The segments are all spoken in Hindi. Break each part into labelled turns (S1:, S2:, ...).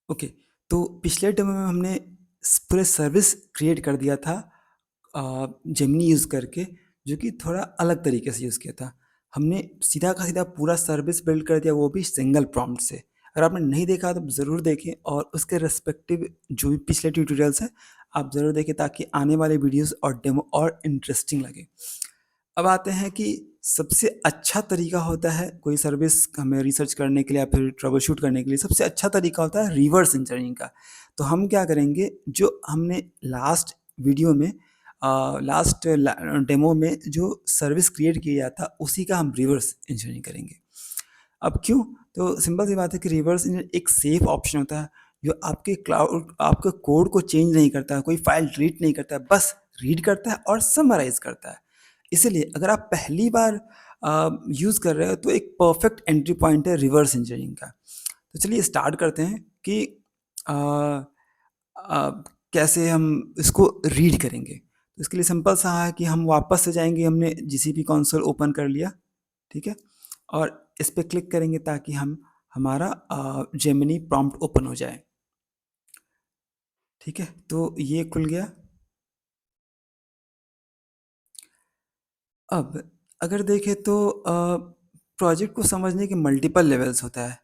S1: ओके, तो पिछले डेमो में हमने पूरे सर्विस क्रिएट कर दिया था जेमिनी यूज़ करके, जो कि थोड़ा अलग तरीके से यूज़ किया था। हमने सीधा का सीधा पूरा सर्विस बिल्ड कर दिया, वो भी सिंगल प्रॉम्प्ट से। अगर आपने नहीं देखा तो ज़रूर देखें, और उसके रिस्पेक्टिव जो भी पिछले ट्यूटोरियल्स हैं आप ज़रूर देखें, ताकि आने वाले वीडियोस और डेमो और इंटरेस्टिंग लगे। अब आते हैं कि सबसे अच्छा तरीका होता है कोई सर्विस हमें रिसर्च करने के लिए या फिर ट्रबल शूट करने के लिए, सबसे अच्छा तरीका होता है रिवर्स इंजीनियरिंग का। तो हम क्या करेंगे, जो हमने लास्ट वीडियो में लास्ट डेमो में जो सर्विस क्रिएट किया था, उसी का हम रिवर्स इंजीनियरिंग करेंगे। अब क्यों? तो सिंपल सी बात है कि रिवर्स इंजीनियरिंग एक सेफ ऑप्शन होता है, जो आपके कोड को चेंज नहीं करता है, कोई फाइल डिलीट नहीं करता है, बस रीड करता है और समराइज़ करता है। इसीलिए अगर आप पहली बार यूज़ कर रहे हो, तो एक परफेक्ट एंट्री पॉइंट है रिवर्स इंजीनियरिंग का। तो चलिए स्टार्ट करते हैं कि अ कैसे हम इसको रीड करेंगे। तो इसके लिए सिंपल सा है कि हम वापस से जाएँगे, हमने जीसीपी कंसोल ओपन कर लिया, ठीक है? और इस पे क्लिक करेंगे ताकि हम हमारा जेमिनी प्रॉम्प्ट ओपन हो जाए, ठीक है? तो ये खुल गया। अब अगर देखें तो प्रोजेक्ट को समझने के मल्टीपल लेवल्स होता है।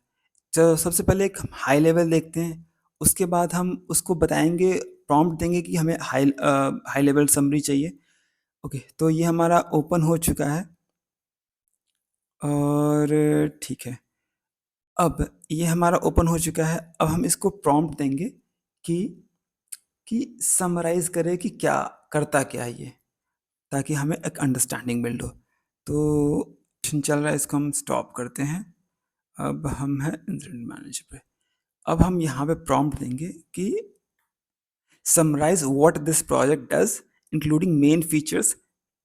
S1: तो सबसे पहले एक हम हाई लेवल देखते हैं, उसके बाद हम उसको बताएँगे, प्रॉम्प्ट देंगे कि हमें हाई लेवल समरी चाहिए। ओके, तो ये हमारा ओपन हो चुका है और ठीक है। अब ये हमारा ओपन हो चुका है, अब हम इसको प्रॉम्प्ट देंगे कि समराइज़ करे कि क्या करता क्या है ये, ताकि हमें एक अंडरस्टैंडिंग बिल्ड हो। तो चल रहा है, इसको हम स्टॉप करते हैं। अब हम हैं इंसिडेंट मैनेजर पे। अब हम यहाँ पे प्रॉम्प्ट देंगे कि summarise what this project does including main features,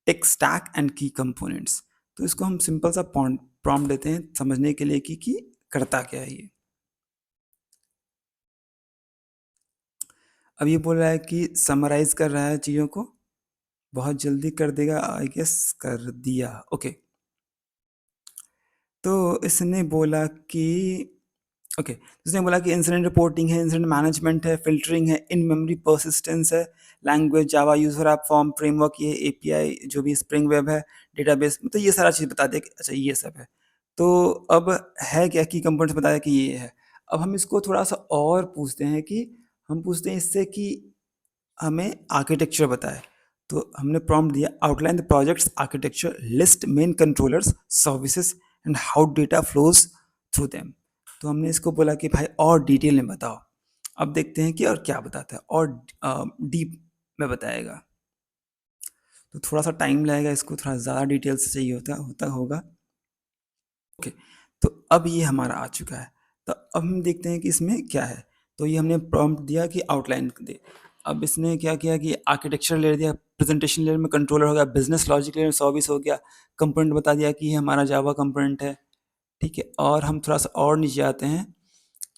S1: tech stack and key components. तो इसको हम सिंपल सा प्रॉम्प्ट देते हैं समझने के लिए कि करता क्या है ये। अब ये बोल रहा है कि समराइज़ कर रहा है चीज़ों को, बहुत जल्दी कर देगा, आई गेस कर दिया। ओके, तो इसने बोला कि ओके, इसने बोला कि इंसिडेंट रिपोर्टिंग है, इंसिडेंट मैनेजमेंट है, फ़िल्टरिंग है, इन मेमोरी पर्सिस्टेंस है, लैंग्वेज जावा, यूज़र ऐप फॉर्म, फ्रेमवर्क, ये एपीआई जो भी स्प्रिंग वेब है, डेटाबेस, मतलब ये सारा चीज़ बता दिया कि अच्छा ये सब है। तो अब है क्या, की कंपोनेंट्स बताया कि ये है। अब हम इसको थोड़ा-सा और पूछते हैं कि हम पूछते हैं इससे कि हमें आर्किटेक्चर बताएँ। तो हमने प्रॉम्प्ट दिया, outline the projects architecture, list main controllers, services and how data flows through them. तो हमने इसको बोला कि भाई और डिटेल में बताओ। अब देखते हैं कि और क्या बताता है, और डीप में बताएगा। तो थोड़ा-सा टाइम लगेगा, इसको थोड़ा ज़्यादा डिटेल से चाहिए होता होता होगा। ओके, तो अब ये हमारा आ चुका है। तो अब हम देखते हैं कि इसमें क्या है। तो ये हमने प्रॉम्प्ट दिया कि आउटलाइन दे। अब इसने क्या किया कि आर्किटेक्चर लेयर दिया, प्रेज़ेंटेशन लेयर में कंट्रोलर हो गया, बिज़नेस लॉजिक लेयर में सर्विस हो गया, कंपोनेंट बता दिया कि ये हमारा जावा कंपोनेंट है, ठीक है? और हम थोड़ा-सा और नीचे आते हैं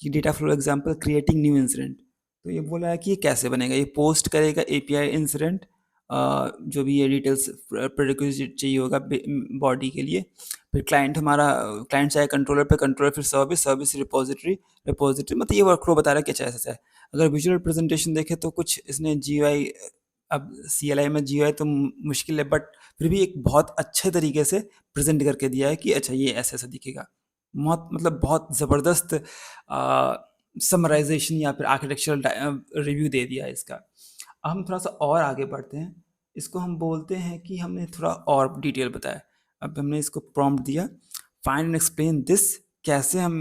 S1: कि data flow example creating new incident. तो ये बोला है कि ये कैसे बनेगा? ये पोस्ट करेगा एपीआई इंसिडेंट, जो भी ये डिटेल्स प्रीरेक्विज़िट चाहिए होगा बॉडी के लिए। फिर क्लाइंट हमारा, क्लाइंट चाहे कंट्रोलर पे, कंट्रोलर फिर सर्विस, सर्विस रिपॉज़िटरी, रिपॉज़िटरी, मतलब ये वर्कफ़्लो बता रहा है कि अच्छा ऐसा है। अगर विजुअल प्रेज़ेंटेशन देखें तो कुछ इसने जीयूआई, अब सीएलआई में जीयूआई तो मुश्किल है, बट फिर भी एक बहुत अच्छे तरीके से प्रेज़ेंट करके दिया है कि अच्छा ये ऐसा-ऐसा दिखेगा। बहुत मतलब बहुत ज़बरदस्त समराइज़ेशन या फिर आर्किटेक्चरल रिव्यू दे दिया है इसका। अब हम थोड़ा-सा और आगे बढ़ते हैं। इसको हम बोलते हैं कि हमने थोड़ा और डिटेल बताया। अब हमने इसको प्रॉम्प्ट दिया, फाइंड एंड एक्सप्लेन दिस, कैसे हम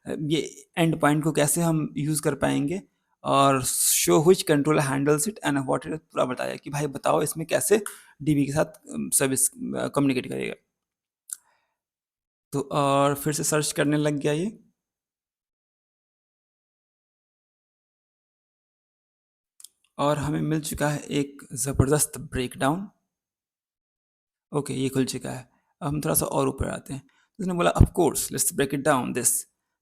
S1: ये एंड पॉइंट को कैसे हम यूज़ कर पाएँगे, और show which controller handles it and what it, पूरा बताया कि भाई बताओ इसमें कैसे डीबी के साथ सर्विस कम्युनिकेट करेगा। तो और फिर से सर्च करने लग गया ये। और हमें मिल चुका है एक ज़बरदस्त ब्रेकडाउन। ओके, ये खुल चुका है। अब हम थोड़ा-सा और ऊपर आते हैं। तो उसने बोला of course let's break it down this.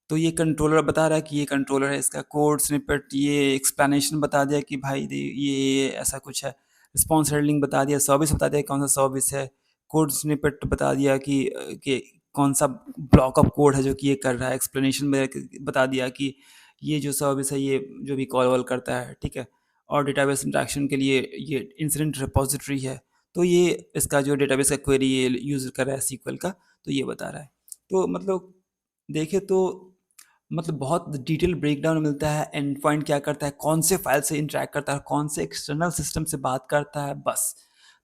S1: तो ये कंट्रोलर बता रहा है कि ये कंट्रोलर है, इसका कोड स्निपेट, ये एक्सप्लेनेशन बता दिया कि भाई ये ऐसा कुछ है। रिस्पॉन्स हैंडलिंग बता दिया, सर्विस बता दिया कौन-सा सर्विस है। कोड स्निपेट बता दिया कि कौन-सा ब्लॉक ऑफ कोड है जो कि ये कर रहा है। एक्सप्लेनेशन में बता दिया कि ये जो सर्विस है ये जो भी कॉल वॉल करता है, ठीक है, और डेटाबेस इंटरेक्शन के लिए ये इंसिडेंट रिपोजिटरी है, तो ये इसका जो डेटाबेस का क्वेरी ये यूज़ कर रहा है SQL का, तो ये बता रहा है। तो मतलब देखें तो मतलब बहुत डिटेल ब्रेकडाउन मिलता है, एंड पॉइंट क्या करता है, कौन से फाइल से इंटरेक्ट करता है, कौन से एक्सटर्नल सिस्टम से बात करता है, बस।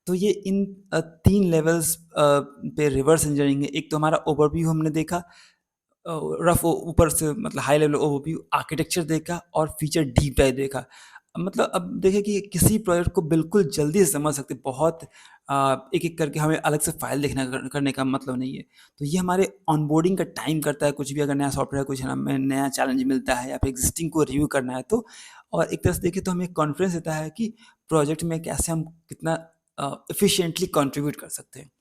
S1: तो ये इन 3 लेवल्स पे रिवर्स इंजीनियरिंग है। एक तो हमारा ओवरव्यू हमने देखा, रफ ऊपर से मतलब हाई लेवल ओवरव्यू, आर्किटेक्चर देखा और फीचर डीप डाइव देखा। मतलब अब देखिए कि किसी प्रोजेक्ट को बिल्कुल जल्दी से समझ सकते, बहुत एक-एक करके हमें अलग से फाइल देखना करने का मतलब नहीं है। तो ये हमारे ऑनबोर्डिंग का टाइम करता है, कुछ भी अगर नया सॉफ्टवेयर कुछ हमें नया चैलेंज मिलता है या फिर एग्जिस्टिंग को रिव्यू करना है तो। और एक तरह से देखें तो हमें कॉन्फिडेंस देता है कि प्रोजेक्ट में कैसे हम कितना एफिशिएंटली कंट्रीब्यूट कर सकते हैं।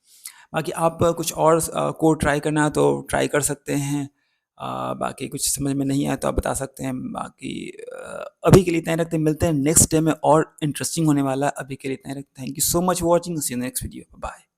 S1: बाकी आप कुछ और कोड ट्राई करना है तो ट्राई कर सकते हैं। बाकी कुछ समझ में नहीं आया तो आप बता सकते हैं। बाकी अभी के लिए इतना ही रखते हैं, मिलते हैं नेक्स्ट डे में और इंटरेस्टिंग होने वाला है। अभी के लिए इतना ही रखते हैं। Thank you so much for watching, see you next video, bye.